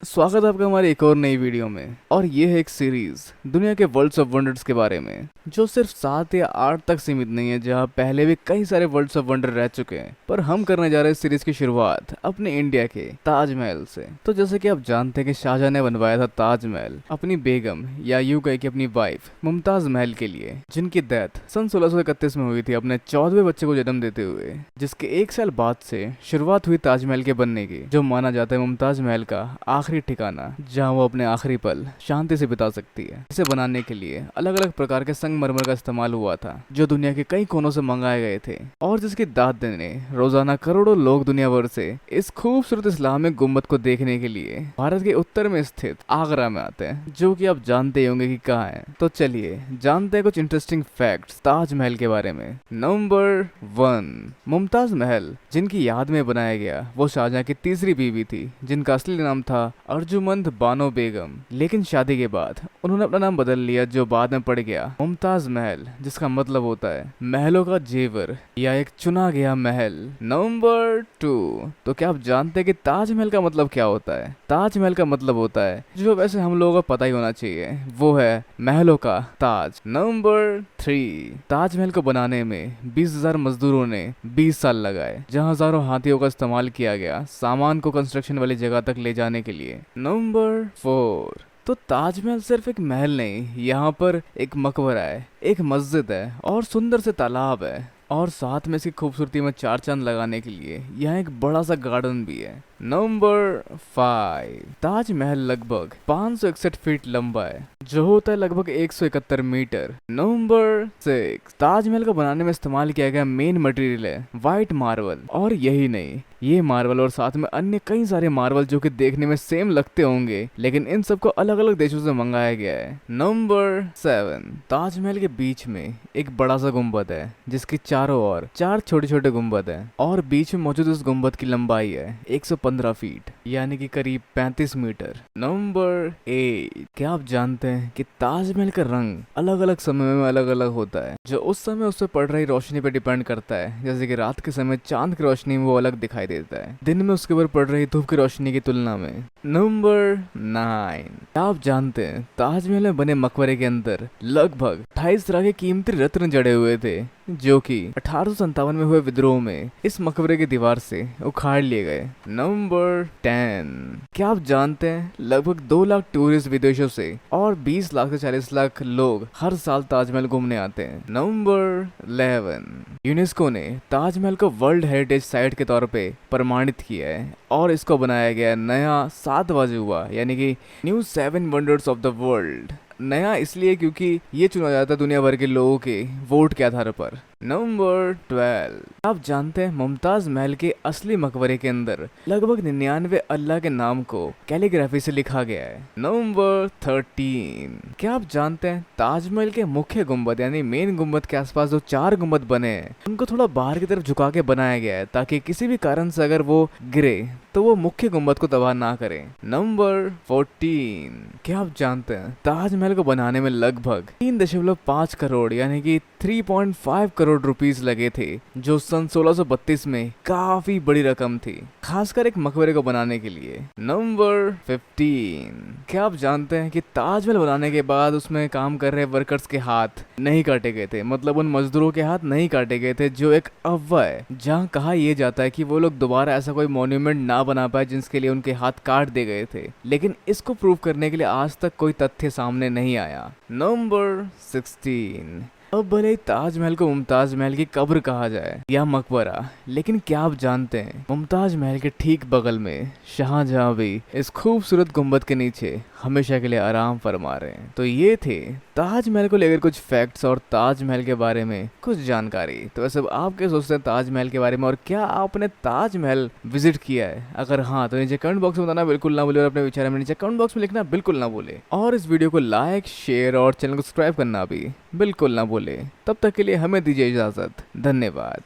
स्वागत है आपका हमारी एक और नई वीडियो में। और ये है एक सीरीज दुनिया के वर्ल्ड्स ऑफ वंडर्स के बारे में, जो सिर्फ 7 या 8 तक सीमित नहीं है, जहाँ पहले भी कई सारे वर्ल्ड्स ऑफ वंडर रह चुके हैं। पर हम करने जा रहे हैं इस सीरीज की शुरुआत अपने इंडिया के ताजमहल से। तो जैसे कि आप जानते हैं कि शाहजहां ने बनवाया था ताजमहल अपनी बेगम या यूं कहे कि अपनी वाइफ मुमताज महल के लिए, जिनकी डेथ सन 1631 में हुई थी अपने 14वें बच्चे को जन्म देते हुए, जिसके 1 साल बाद से शुरुआत हुई ताजमहल के बनने की, जो माना जाता है मुमताज महल का आखिरी ठिकाना, जहां वो अपने आखिरी पल शांति से बिता सकती है। इसे बनाने के लिए अलग अलग प्रकार के संगमरमर का इस्तेमाल हुआ था, जो दुनिया के कई कोनों से मंगाए गए थे, और जिसकी दाद देने रोजाना करोड़ों लोग दुनिया भर से इस खूबसूरत इस्लामिक गुम्बद को देखने के लिए भारत के उत्तर में स्थित आगरा में आते हैं, जो कि आप जानते ही होंगे कि कहाँ है। तो चलिए जानते हैं कुछ इंटरेस्टिंग फैक्ट्स ताजमहल के बारे में। नंबर 1, मुमताज महल जिनकी याद में बनाया गया, वो शाहजहां की तीसरी बीवी थी, जिनका असली नाम था अर्जुमंद बानो बेगम। लेकिन शादी के बाद उन्होंने अपना नाम बदल लिया, जो बाद में पड़ गया मुमताज महल, जिसका मतलब होता है महलों का जेवर या एक चुना गया महल। नंबर 2, तो क्या आप जानते हैं कि ताजमहल का मतलब क्या होता है? ताजमहल का मतलब होता है, जो वैसे हम लोगों को पता ही होना चाहिए, वो है महलों का ताज। नंबर 3, ताजमहल को बनाने में 20,000 मजदूरों ने 20 साल लगाए, जहां हजारों हाथियों का इस्तेमाल किया गया सामान को कंस्ट्रक्शन वाली जगह तक ले जाने के लिए। नंबर 4, तो ताजमहल सिर्फ एक महल नहीं, यहाँ पर एक मकबरा है, एक मस्जिद है और सुंदर से तालाब है, और साथ में इसकी खूबसूरती में 4 चांद लगाने के लिए यहाँ एक बड़ा सा गार्डन भी है। नंबर 5, ताजमहल लगभग 561 फीट लंबा है, जो होता है लगभग 171 मीटर। नंबर 6, ताजमहल को बनाने में इस्तेमाल किया गया मेन मटेरियल है व्हाइट मार्बल। और यही नहीं, ये मार्बल और साथ में अन्य कई सारे मार्बल जो कि देखने में सेम लगते होंगे, लेकिन इन सबको अलग अलग देशों से मंगाया गया है। नंबर 7, ताजमहल के बीच में एक बड़ा सा गुम्बद है, जिसकी चारों ओर 4 छोटे छोटे गुम्बद है, और बीच में मौजूद इस गुम्बद की लंबाई है 115 फीट, यानी कि करीब 35 मीटर। नंबर 8, क्या आप जानते हैं कि ताजमहल का रंग अलग अलग समय में अलग अलग होता है, जो उस समय उस पर पड़ रही रोशनी पे डिपेंड करता है। जैसे कि रात के समय चांद की रोशनी में वो अलग दिखाई देता है, दिन में उसके ऊपर पड़ रही धूप की रोशनी की तुलना में। नंबर 9, क्या आप जानते हैं ताजमहल में बने मकबरे के अंदर लगभग 28 तरह के कीमती रत्न जड़े हुए थे, जो कि 1857 में हुए विद्रोह में इस मकबरे की दीवार से उखाड़ लिए गए। नंबर 10, क्या आप जानते हैं लगभग 2 लाख टूरिस्ट विदेशों से और 20 लाख से 40 लाख लोग हर साल ताजमहल घूमने आते हैं। नंबर 11, यूनेस्को ने ताजमहल को वर्ल्ड हेरिटेज साइट के तौर पे प्रमाणित किया है, और इसको बनाया गया नया 7वां अजूबा, यानी कि new 7 wonders of the world. नया इसलिए क्योंकि ये चुना जाता है दुनिया भर के लोगों के वोट के आधार पर। नंबर 12, आप जानते हैं मुमताज महल के असली मकबरे के अंदर लगभग 99 अल्लाह के नाम को कैलीग्राफी से लिखा गया है। नंबर 13, क्या आप जानते हैं ताजमहल के मुख्य गुम्बद यानी मेन गुम्बद के आसपास जो 4 गुम्बद बने हैं, उनको थोड़ा बाहर की तरफ झुका के बनाया गया है, ताकि किसी भी कारण से अगर वो गिरे तो वो मुख्य गुम्बद को तबाह ना करे। नंबर 14, क्या आप जानते हैं ताजमहल को बनाने में लगभग 3.5 करोड़ यानी कि 3.5 करोड़ रुपीस लगे थे, जो सन 1632 में काफी बड़ी रकम थी, खासकर एक मकबरे को बनाने के लिए। नंबर 15, क्या आप जानते हैं कि ताजमहल बनाने के बाद उसमें काम कर रहे वर्कर्स के हाथ नहीं काटे गए थे, मतलब उन मजदूरों के हाथ नहीं काटे गए थे, जो एक अफवाह है, जहां कहा यह जाता है कि वो लोग दोबारा ऐसा कोई मॉन्यूमेंट ना बना पाए जिसके लिए उनके हाथ काट दिए गए थे, लेकिन इसको प्रूव करने के लिए आज तक कोई तथ्य सामने नहीं आया। नंबर 16, अब भले ही ताजमहल को मुमताज महल की कब्र कहा जाए या मकबरा, लेकिन क्या आप जानते हैं मुमताज महल के ठीक बगल में शाहजहां भी इस खूबसूरत गुम्बद के नीचे हमेशा के लिए आराम फरमा रहे हैं। तो ये थे ताजमहल को लेकर कुछ फैक्ट्स और ताजमहल के बारे में कुछ जानकारी। तो वैसे आप क्या सोचते हैं ताजमहल के बारे में, और क्या आपने ताजमहल विजिट किया है? अगर हाँ, तो नीचे कमेंट बॉक्स में बताना बिल्कुल ना भूले, और अपने विचार में नीचे कमेंट बॉक्स में लिखना बिल्कुल ना भूले, और इस वीडियो को लाइक, शेयर और चैनल को सब्सक्राइब करना भी बिल्कुल ना भूले। तब तक के लिए हमें दीजिए इजाजत। धन्यवाद।